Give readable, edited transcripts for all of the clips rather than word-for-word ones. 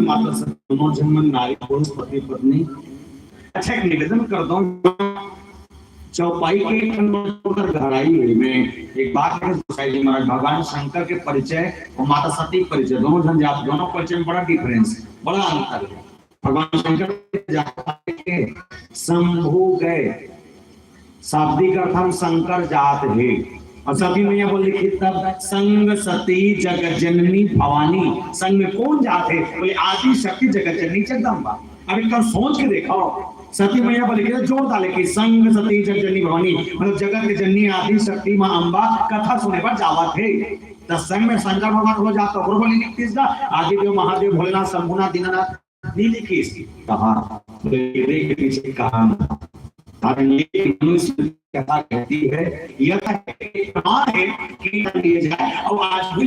माता दोनों जन्म नारी पुरुष पति पत्नी। अच्छा एक निवेदन करता हूँ, चौपाई के गहराई में एक बात है महाराज भगवान शंकर के परिचय और माता सती के परिचय दोनों झंझाट दोनों परिचय में बड़ा डिफरेंस है, बड़ा अंतर है। भगवान शंकर के शंभु गए, शाब्दिक अर्थ हम शंकर जात है, और सती मैया बोल लिखी तब संग सती जगत जननी भवानी। संग में कौन जात है? बोले आदि शक्ति जगत जननी जगदम्बा। अब इनका सोच के देखो, सती मैया बोले जोर डाले कि संग सती जगत जननी भवानी, मतलब जगत के जननी आदि शक्ति मां अम्बा कथा सुने पर जावत है। तो संग में शंकर भगवान हो जाता और बोली लिखती आदि देव महादेव भोलेनाथ शंभुनाथ दीनानाथ नहीं लिखी इसकी कहा के पीछे कहा कथा कहती है यह है कि लिए जाए और आज भी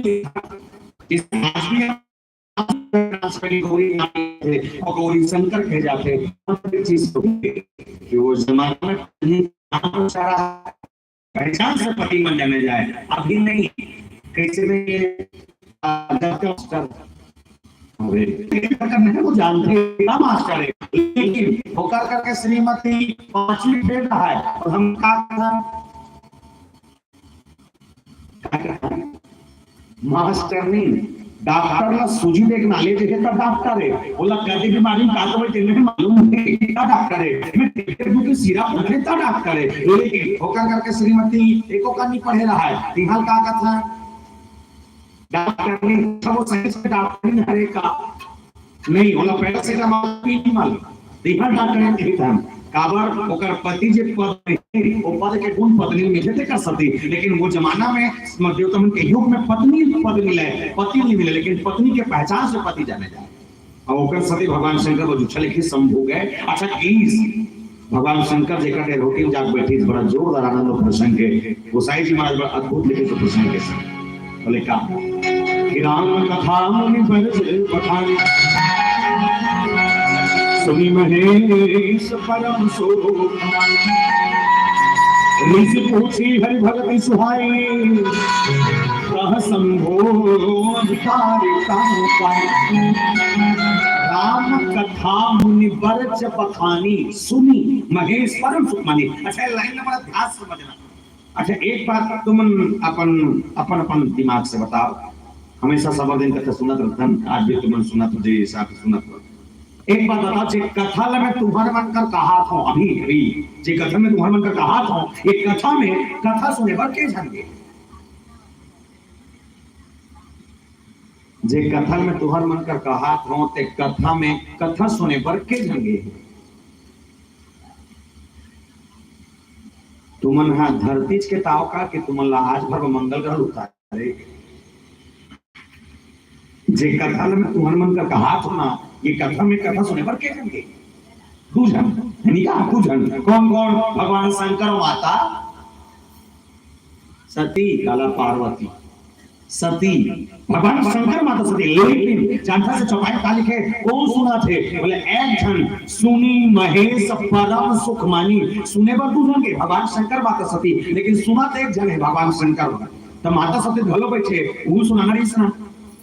गौरी शंकर कहे जाते चीज कि वो जमाना में पहचान से पति बन जाने जाए, अभी नहीं कैसे में वो जानते मास्टर है, लेकिन होकर करके श्रीमती 5वीं फेल रहा है और हम मास्टर नहीं डॉक्टर ला सूजी देख नाले देखे तब डॉक्टर है, बोला कहती बीमारी का तो मैं मालूम है क्या डॉक्टर है, मैं टिकट की सिरा पकड़े ता डॉक्टर है, लेकिन होकर करके श्रीमती एको का नहीं पढ़े रहा है। तिहाल का कथा डॉक्टर ने सब साइंस के डॉक्टर ने हरे का नहीं होला पहले से नहीं मालूम तिहाल डॉक्टर ने नहीं था काबर ओकर पति जे पद ओ पद के गुण पत्नी में थे कर सकती, लेकिन वो जमाना में देवता के युग में पत्नी पद मिले पति नहीं मिले, लेकिन पत्नी के पहचान से पति जाने जाए और ओकर सती भगवान शंकर वो छले के शंभु गए। अच्छा प्लीज भगवान शंकर जी का रोटी में जाके बैठी बड़ा जोरदार आनंद प्रसंग है, गोसाई जी महाराज बड़ा अद्भुत लिखे तो प्रसंग के साथ बोले का राम कथा मुनि बरसे पठान सुनि महेश परम शोक ऋषि पूछी हरि भगति सुहाई कह संभोग राम कथा मुनि बरच बखानी सुनी महेश परम सुख मानी। अच्छा लाइन में बड़ा ध्यान समझना। अच्छा एक बात तुम अपन दिमाग से बताओ, हमेशा सब दिन कथा सुनत रहतन, आज भी तुम सुनत हो जे साथ सुनत हो। एक बात बताओ, जे कथा में तुम्हारे मन कर कहा था अभी जे कथा में तुम्हारे मन कर कहा था, ये कथा में कथा सुने पर के जाएंगे? जे कथा में तुम्हारे मन कर कहा था ते कथा में कथा सुने पर के जाएंगे? तुमन हा धरती के ताव का कि तुमन ला आज भर मंगल ग्रह उतारे, जे कथा में तुम्हारे मन कर कहा था ना, ये कथा में कथा सुने पर के जाएंगे? पूजन पूजन कौन कौन? भगवान शंकर माता सती काला पार्वती सती भगवान शंकर माता सती, लेकिन जानता से चौपाई का लिखे कौन सुना थे? बोले एक जन सुनी महेश परम सुख मानी। सुने पर दूसरा के भगवान शंकर माता सती, लेकिन सुना तो एक जन है भगवान शंकर। तो माता सती धलो बैठे वो सुनाना नहीं सुना,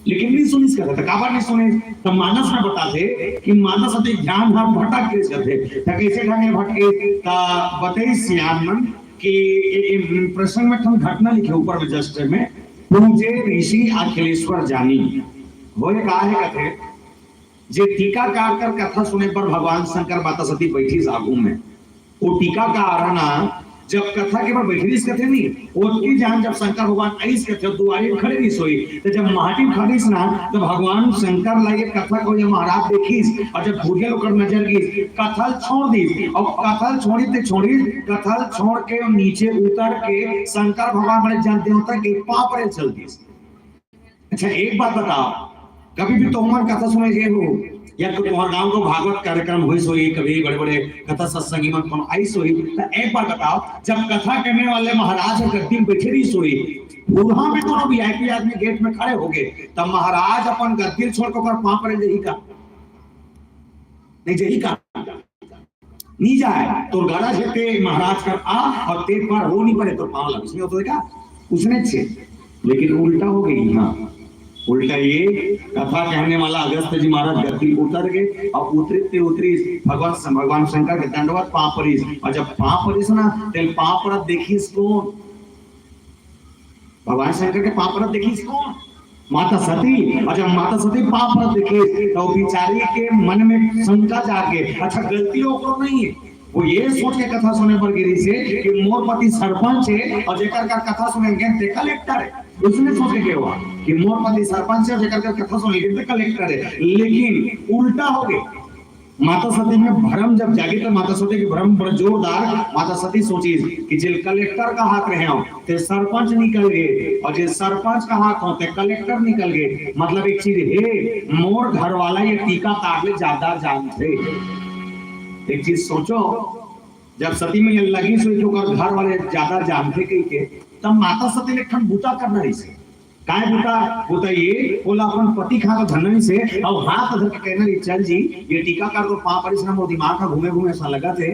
लेकिन नहीं सुनी इसका था काबर नहीं सुने? तो मानस में बताते कि मानस सती ध्यान धाम भटक के करते तो कैसे ढंगे भटके ता बताई सियान कि प्रसंग में हम घटना लिखे ऊपर में जस्ट में पूजे ऋषि अखिलेश्वर जानी बोले कहा है कथे जे टीकाकार कर कथा सुने पर भगवान शंकर माता सती बैठी सागू में, वो टीकाकार ना जब कथा के पर बैठी कथे नहीं उसकी जान जब शंकर भगवान आइस कथे दुआरी में खड़े नहीं सोई, तो जब माटी खड़ीस ना तो भगवान शंकर लगे कथा को जब महाराज देखीस और जब भूखे लोग नजर गई कथल छोड़ दी और कथल छोड़ी कथल छोड़ के नीचे उतर के शंकर भगवान बड़े जन देवता के पांव पर चल दी। अच्छा एक बात बताओ, कभी भी तुम कथा सुने गए हो या तो तुम्हारे गांव को भागवत कार्यक्रम हुई सोई, कभी बड़े बड़े कथा सत्संगी में कौन आई सोई? तो एक बार बताओ, जब कथा करने वाले महाराज गद्दी में बैठे रही सोई, बूढ़ा में तो वीआईपी आदमी गेट में खड़े हो गए, तब महाराज अपन गद्दी छोड़कर पांव पर जही का नहीं जही का नहीं जाए तो गरज है महाराज कर आ और तेज पर हो नहीं पड़े तो पांव लग इसमें होता है क्या? उसने छे, लेकिन उल्टा हो गई। हाँ, उल्टा ये कथा कहने वाला अगस्त जी महाराज गद्दी उतर गए और उतरते उतरी भगवान शंकर के दंडवत पापरिस, और जब पापरिस ना तेल पापरत देखी कौन, भगवान शंकर के पापरत देखी कौन, माता सती। और जब माता सती पापरत देखी तो बिचारी के मन में शंका जाके, अच्छा गलती को नहीं है, वो ये सोच के कथा सुने पर गिरी से कि मोर पति सरपंच है और जेकर का कथा सुनेंगे ते कलेक्टर है। उसने सोचे के हुआ कि मोर पति सरपंच है, जेकर का कथा सुनेंगे ते कलेक्टर है, लेकिन उल्टा हो गया। माता सती में भ्रम जब जागी तो माता सती की भ्रम बड़ा जोरदार। माता सती सोची कि जे कलेक्टर का हाथ रहे हो ते सरपंच निकल गए, और जे सरपंच का हाथ हो ते कलेक्टर निकल गए। मतलब एक चीज है, मोर घर वाला ये टीका काटले ज्यादा जानते। एक चीज सोचो, जब सती में ये लगी सोई तो घर वाले ज्यादा जानते कहीं के, तब माता सती ने खन बूता करना ही से काय बूता ये बोला अपन पति खा तो धननी से और हाथ धर के कहना रे चल जी ये टीका कर दो पांव परिश्रम और दिमाग का घूमे घूमे ऐसा लगा थे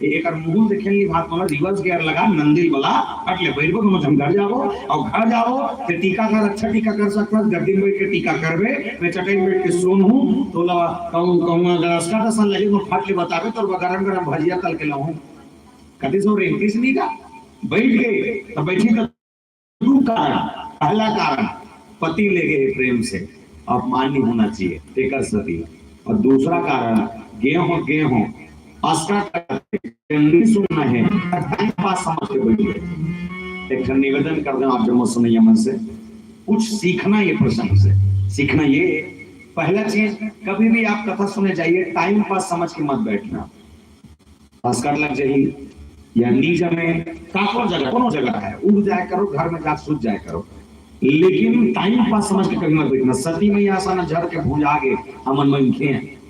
एक मुंह देखेली भात वाला रिवर्स गियर लगा नंदी वाला हट ले बैठो तुम हम घर जाओ और घर जाओ ते टीका कर अच्छा टीका कर सकता गद्दी में बैठ के टीका करबे मैं चटाई में बैठ के सोनू तो लवा कहूं अगर अस्का दसन लगे तो फट ले बतावे तो गरम गरम भजिया तल के लाऊं कदी सो रेंटिस नहीं का बैठ गए तो बैठी तो दू कारण, पहला कारण पति ले गए प्रेम से अपमान नहीं होना चाहिए टेकर सती, और दूसरा कारण गेहूं सुनना है पास समझ के बैठिए। एक निवेदन कर दें आप जम्मू सुनैया मन से कुछ सीखना, ये प्रसंग से सीखना। ये पहला चीज, कभी भी आप कथा सुने जाइए टाइम पास समझ के मत बैठना। भास्कर लग जाइए या नीचा में काको जगह कोनो जगह है उड़ जाए करो, घर में जाके सूझ जाए करो, लेकिन टाइम पास समझ के कभी मत बैठना। सती में ऐसा न झड़ के भूल आगे हमन मनखे हैं।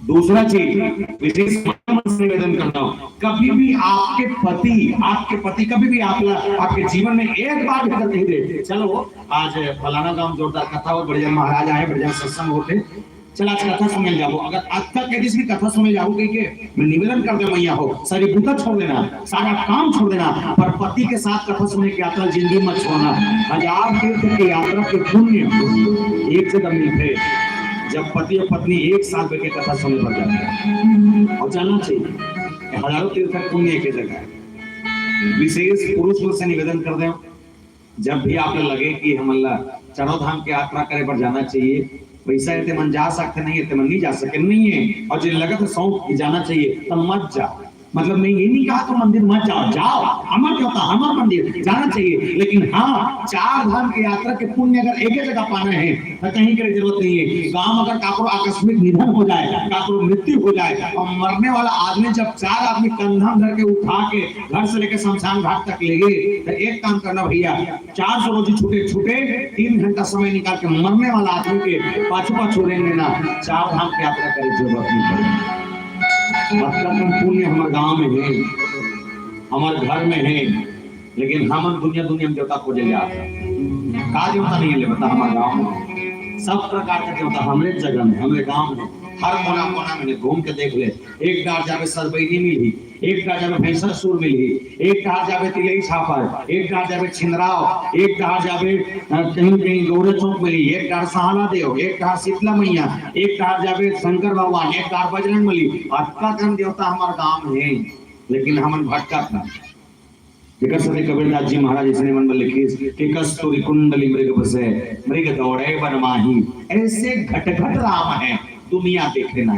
दूसरा चीज विशेष निवेदन करता हूं, कभी भी आपके पति कभी भी आपके जीवन में एक बार भी नहीं दे चलो आज फलाना गांव जोरदार कथा हो, बढ़िया महाराज आए, बढ़िया सत्संग होते, चल आज कथा सुने जाओ। अगर आज तक के किसी कथा सुने जाओ के मैं निवेदन कर दे मैया हो सारी बुता छोड़ देना, सारा काम छोड़ देना, पर पति के साथ कथा सुनने की यात्रा जिंदगी मत छोड़ना। हजार तीर्थ की यात्रा के पुण्य एक जगह मिलते जब पति और पत्नी एक साथ बैठ के कथा सुनने पर जाते हैं, और जाना चाहिए हजारों तीर्थ पुण्य एक जगह है। विशेष पुरुष से निवेदन कर दे, जब भी आपको लगे कि हम चारों धाम की यात्रा करे पर जाना चाहिए, पैसा है मन जा सकते नहीं है मन नहीं जा सके नहीं है, और जो लगा तो शौक जाना चाहिए तब मत जाओ। मतलब मैं ये नहीं कहा तो मंदिर मत जाओ, जाओ हमार क्या होता हमार मंदिर जाना चाहिए, लेकिन हाँ चार धाम की यात्रा के पुण्य अगर एक ही जगह पाना है तो कहीं की जरूरत नहीं है। गांव अगर काकरो आकस्मिक निधन हो जाए, काकरो मृत्यु हो जाए, और मरने वाला आदमी जब चार आदमी कंधा धर के उठा के घर से लेकर शमशान घाट तक ले गए, तो एक काम करना भैया 400 रोजी छूटे 3 घंटा समय निकाल के मरने वाला आदमी के पाछू रहेंगे ना, चार धाम की यात्रा करे जरूरत नहीं पड़ेगी। पुण्य हमारे गांव में है, हमारे घर में है, लेकिन हम दुनिया में देवता खोजे जाते हैं। का देवता नहीं ले बता हमारे गांव में सब प्रकार के देवता हमारे जगह में, हमारे गांव में हर कोना में घूम के देख ले। एक डार जावे सरबैनी मिली, एक डार जावे भैंसरसुर मिली, एक डार जावे तिलई छापर, एक डार जावे छिंदराव, एक डार जावे कहीं गौरे चौक मिली, एक डार सहाना देव, एक डार शीतला मैया, एक डार जावे शंकर भगवान, एक डार बजरंग बली। अटका कम देवता हमारे गांव में है, लेकिन हमन भटका था। कबीरदास जी महाराज इसने मन में लिखी कि कस्तूरी कुंडली मृग बसे मृग दौड़े वन माही, ऐसे घट राम है दुनिया देखे ना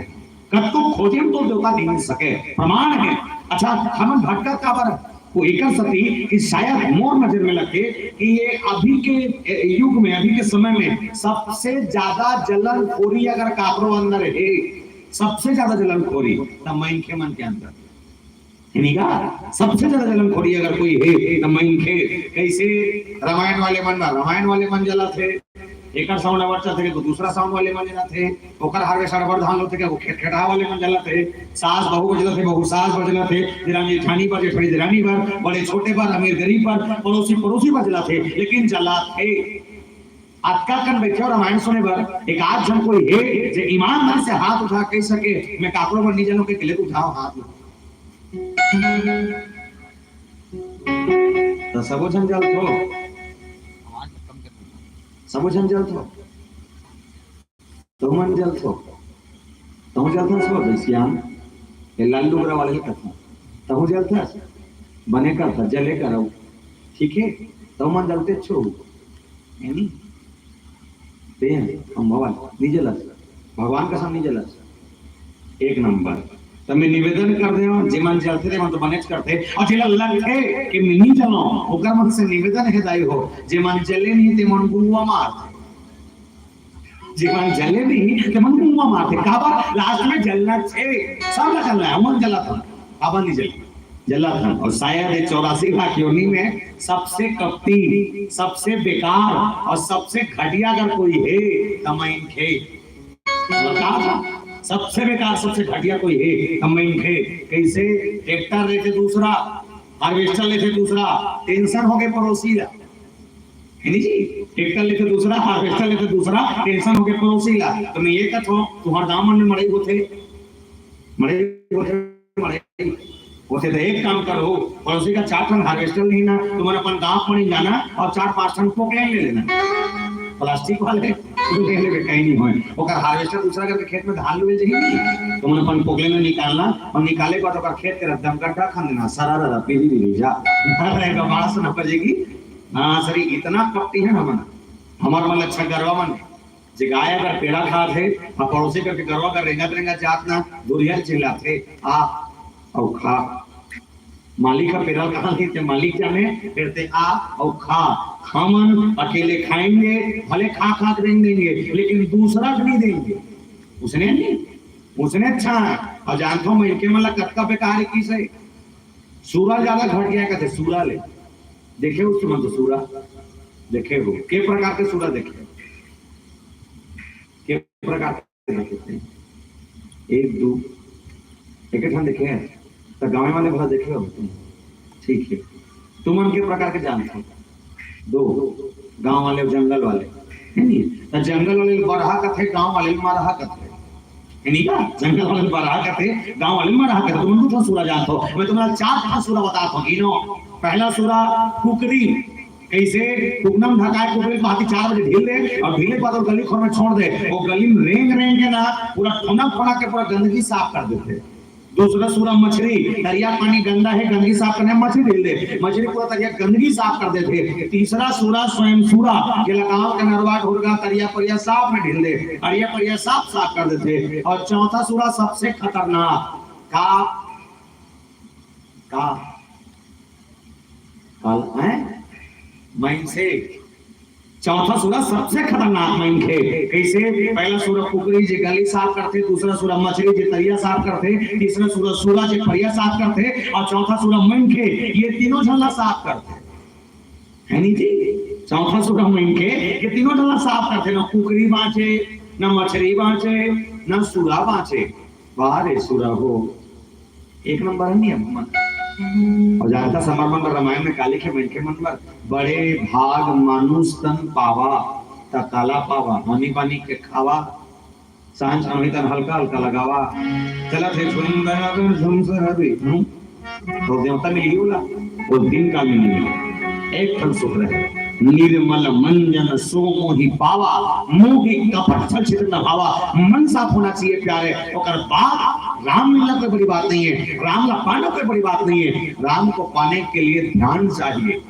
कब तो खोजे तो देवता नहीं सके प्रमाण है। अच्छा हम भटका का बार वो एक सती कि शायद मोर नजर में लगे कि ये अभी के युग में, अभी के समय में सबसे ज्यादा जलन खोरी अगर काकरो अंदर है, सबसे ज्यादा जलन खोरी तब मैं इनके मन के अंदर सबसे ज्यादा जलन खोरी अगर कोई है तो मैं इनके कैसे रामायण वाले मन जला थे, एक साउंड बच्चा थे तो दूसरा साउंड वाले मन जला थे, ओकर हार्वे सरबर धान होते के वो खेठा वाले मन जला थे, सास बहू बजला थे, बहू सास बजला थे, दिरानी जेठानी पर, जेठानी दिरानी पर, बड़े छोटे पर, अमीर गरीब पर, पड़ोसी बजला थे, लेकिन जला थे। अटका कर बैठे और रामायण सुने पर एक आध जन कोई है जो ईमानदार से हाथ उठा कह सके मैं काकरो पर नहीं जनों के लिए उठाओ हाथ। तो सबो झन जल थो, सबो झन जल थो, तो मन जल थो, तो जल था सो श्याम ये लालू बरा वाले कथा, तो जल था बने कर था जले कर ठीक है, तो मन जलते छो नहीं ते हम भगवान नहीं जलस, भगवान का सामने जलस एक नंबर। तो मैं निवेदन कर दे जे मन जलते थे मन तो बनेच करते और जिला लगे कि मैं नहीं जलो ओकर मन से निवेदन है दाई हो जे मन जले नहीं ते मन गुआ मारते, जे मन जले नहीं ते मन गुआ मारते, काबा लास्ट में जलना छे सब ना जलना है, मन जला था काबा नहीं जली जला था। और शायद 84 लाख योनि में सबसे कपटी, सबसे बेकार और सबसे घटिया अगर कोई है तमाइन खे बता था, सबसे बेकार सबसे घटिया कोई है तमाइन खे। कैसे ट्रैक्टर लेते दूसरा, हार्वेस्टर लेते दूसरा, टेंशन हो गए पड़ोसी ला है नी जी, ट्रैक्टर लेते दूसरा, हार्वेस्टर लेते दूसरा, टेंशन हो गए पड़ोसी ला। तो मैं ये कहता हूं तुम्हारे दामन में मड़ई होते होते तो एक काम करो, पड़ोसी का 4 टन हार्वेस्टर लेना, तुम्हारे अपन गांव में जाना और 4-5 टन पोकलेन ले लेना, प्लास्टिक वाले ले ले कहीं नहीं होए ओकर हार्वेस्टर दूसरा करके खेत में धान ले जाइए, तुमने अपन पोकलेन में निकालना और निकाले के बाद ओकर खेत के रद्दम गड्ढा खन देना, सारा रदा पीली दी जा रहेगा बाड़ा से न पजेगी। हां सरी इतना कपटी है ना मन हमार मन अच्छा गरवा मन जे गाय अगर पेड़ा खा थे और पड़ोसी करके गरवा कर रेंगा जात ना दुरिया चिल्लाते आ और खा, मालिक का पेड़ा कहाँ थे मालिक जाने, फिर ते आ और खा, हम अकेले खाएंगे भले खा खा कर देंगे लेकिन दूसरा नहीं देंगे, उसने नहीं उसने अच्छा है। और जानता हूँ मैं इनके मतलब कत्का बेकार की से सूरा ज्यादा घट गया कहते सूरा ले देखे उसके मन तो सूरा देखे हो के प्रकार के सूरा देखे के प्रकार के देखे 1-2 एक ठान देखे हैं तो गाँव वाले भला देखे हो तुम ठीक है, तुम उनके प्रकार के जानते हो 2 गांव वाले जंगल वाले है नहीं, तो जंगल वाले बरहा कथे गांव वाले मरहा कथे है नहीं का, जंगल वाले बरहा कथे गांव वाले मरहा कथे। तुम तो सूरा जानते हो, मैं तुम्हारा 4 सूरा बताता हूँ इनो। पहला सूरा कुकरी, कैसे कुकनम ढकाए कुकरी बाती 4 बजे ढील दे और ढीले बाद गली खोर में छोड़ दे, वो गली में रेंग के ना पूरा ठोना के पूरा गंदगी साफ कर देते। दूसरा सूरा मछली, दरिया पानी गंदा है गंदगी साफ करने मछली ढील दे, मछली पूरा दरिया गंदगी साफ कर देते। तीसरा सूरा स्वयं सूरा के लगाव के नरवा ढोरगा तरिया परिया साफ में ढील दे, अरिया परिया साफ कर देते। और चौथा सूरा सबसे खतरनाक काल है माइन से, चौथा सूरा सबसे खतरनाक माइन थे। कैसे पहला सूरा कुकरी जे गली साफ करते, दूसरा सूरा मछली जे तरिया साफ करते, तीसरा सूरा जे परिया साफ करते और चौथा सूरा माइन थे ये तीनों झल्ला साफ करते है नी जी। चौथा सूरा माइन थे ये तीनों झल्ला साफ करते, ना कुकरी बाँचे ना मछली बाँचे ना सूरा बाँचे, बाहर सूरा हो एक नंबर है नहीं। और जानता समर्पण पर रामायण में काली के मन के मन पर बड़े भाग मानुष तन पावा ता काला पावा, पानी पानी के खावा सांझ नही तन हल्का हल्का लगावा, चला थे सुंदर झुमसरबी तो देवता मिली होला वो दिन का में नहीं एक फल सुख रहे, निर्मल मंजन सो मोहि पावा, मोहि कपट छल न भावा। मन साफ होना चाहिए प्यारे, और बात राम मिलना कोई बड़ी बात नहीं है, राम ला पाना कोई बड़ी बात नहीं है। राम को पाने के लिए ध्यान चाहिए,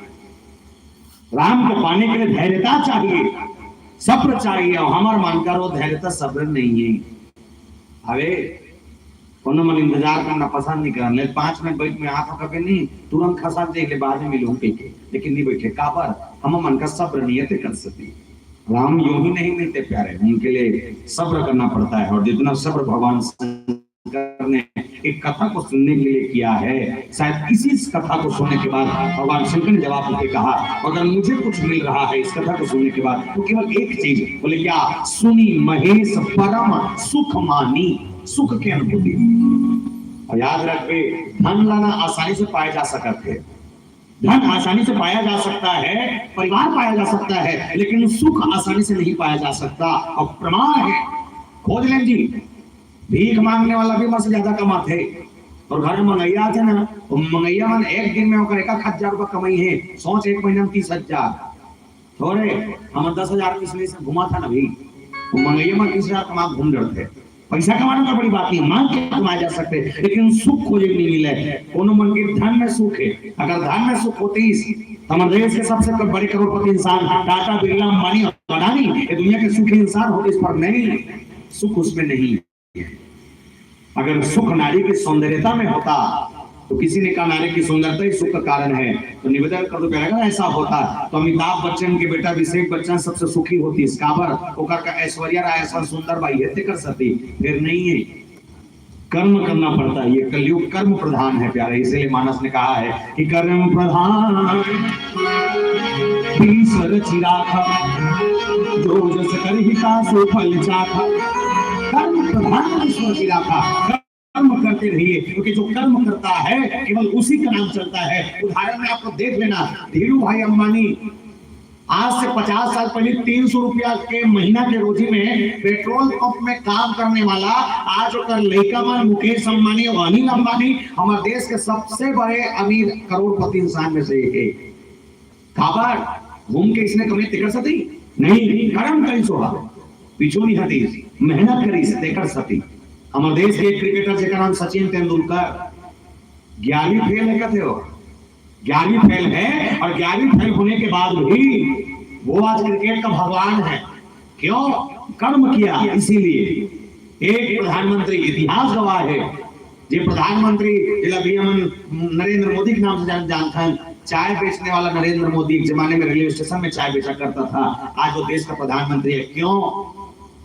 राम को पाने के लिए धैर्यता चाहिए, सब्र चाहिए। और हमार मानकर वो धैर्यता सब्र नहीं है। अरे कोनो मन इंतजार करना पसंद नहीं करने 5 मिनट बैठ में हाथ कभी नहीं तुरंत खसा देख ले बाद में मिलूं के, लेकिन नहीं बैठे काबर हम मन का सब्र नियत कर सकते। राम यूं ही नहीं मिलते प्यारे, उनके लिए सब्र करना पड़ता है। और जितना सब्र भगवान शंकर ने एक कथा को सुनने के लिए किया है, शायद इसी कथा को सुनने के बाद भगवान शंकर ने जवाब देके कहा अगर मुझे कुछ मिल रहा है इस कथा को सुनने के बाद तो केवल एक चीज, बोले क्या? सुनी महेश परम सुख मानी, सुख की अनुभूति। और याद रखे धन लाना आसानी से पाया जा सकता है, धन आसानी से पाया जा सकता है, परिवार पाया जा सकता है, लेकिन सुख आसानी से नहीं पाया जा सकता। और प्रमाण है, खोज लें जी, भीख मांगने वाला भी मत से ज्यादा कमाते और घर में मंगैया थे ना तो मंगैया मन एक दिन में होकर 1,000 रुपया कमाई है, सोच एक महीना में 30,000 थोड़े। हम 10,000 इसलिए से घुमा था ना भाई, वो मंगैया में 30,000 कमा घूम रहे थे। पैसा कमाना तो बड़ी बात नहीं, मांग के कमाए जा सकते, लेकिन सुख खोजे नहीं मिले। कोनो मन के धन में सुख है, अगर धन में सुख होती हमारे देश के सबसे बड़े करोड़पति इंसान टाटा, बिरला, अंबानी और अडानी ये दुनिया के सुखी इंसान होते, इस पर नहीं, सुख उसमें नहीं है। अगर सुख नारी की सौंदर्यता में होता तो किसी ने कहा नारी की सुंदरता ही सुख का कारण है, तो निवेदन कर दो अगर ऐसा होता तो अमिताभ बच्चन के बेटा अभिषेक बच्चन सबसे सुखी होती, काबर ओकर का ऐश्वर्या राय ऐसा सुंदर बाई है कर सकती, फिर नहीं है। कर्म करना पड़ता है, ये कलयुग कर्म प्रधान है प्यारे, इसलिए मानस ने कहा है कि कर्म प्रधान ईश्वर चिराखा, जो जस करहि तासु फल चाखा। कर्म प्रधान ईश्वर चिराखा, कर्म करते रहिए, क्योंकि जो कर्म करता है केवल उसी का नाम चलता है। उदाहरण में आपको देख लेना, धीरू भाई अंबानी आज से 50 साल पहले 300 रुपया के महीना के रोजी में पेट्रोल पंप में काम करने वाला आज लड़का मान मुकेश अंबानी और अनिल अंबानी हमारे देश के सबसे बड़े अमीर करोड़पति इंसान में से एक है। खाबर घूम के इसने कमी कर सकती नहीं, कर्म करी सोहा पीछू नहीं हटी, मेहनत करी से कर सकती। हमारे देश के क्रिकेटर जिसका नाम सचिन तेंदुलकर 11वीं फेल है, कहते हो 11वीं फेल है, और 11वीं फेल होने के बाद भी वो आज क्रिकेट का भगवान है। क्यों? कर्म किया। इसीलिए एक प्रधानमंत्री, इतिहास गवाह है, जो प्रधानमंत्री नरेंद्र मोदी के नाम से जानता है, चाय बेचने वाला नरेंद्र मोदी एक जमाने में रेलवे स्टेशन में चाय बेचा करता था, आज वो देश का प्रधानमंत्री है। क्यों?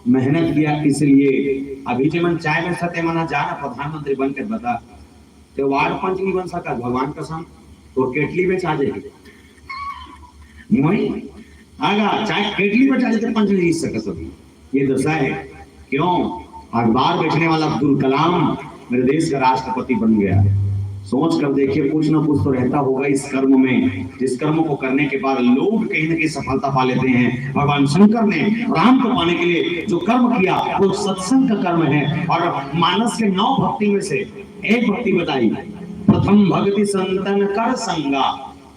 मेहनत किया। इसलिए अभी जब मन चाय में सत्य मना जाना प्रधानमंत्री बनकर बता तो वार्ड पंच नहीं बन सका, भगवान कसम, तो केटली बेच आ जाएगी नहीं आगा, चाहे केटली बेच आ जाए पंच नहीं जीत सका सभी, ये दशा है। क्यों? अखबार बेचने वाला अब्दुल कलाम मेरे देश का राष्ट्रपति बन गया। सोच कर देखिए, कुछ ना कुछ तो रहता होगा इस कर्म में, जिस कर्म को करने के बाद लोग कहीं ना कहीं सफलता पा लेते हैं। भगवान शंकर ने राम को पाने के लिए जो कर्म किया वो सत्संग का कर्म है। और मानस के 9 भक्ति में से एक भक्ति बताई, प्रथम भक्ति संतन कर संगा,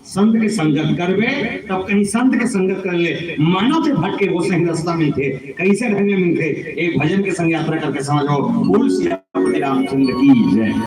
संत के संगत करवे तब कहीं संत के संगत कर ले, मानव से भटके वो सही रास्ता मिलते, कैसे ढंगे मिलते, एक भजन के संग यात्रा करके समझो। बोल श्री रामचंद्र की जय।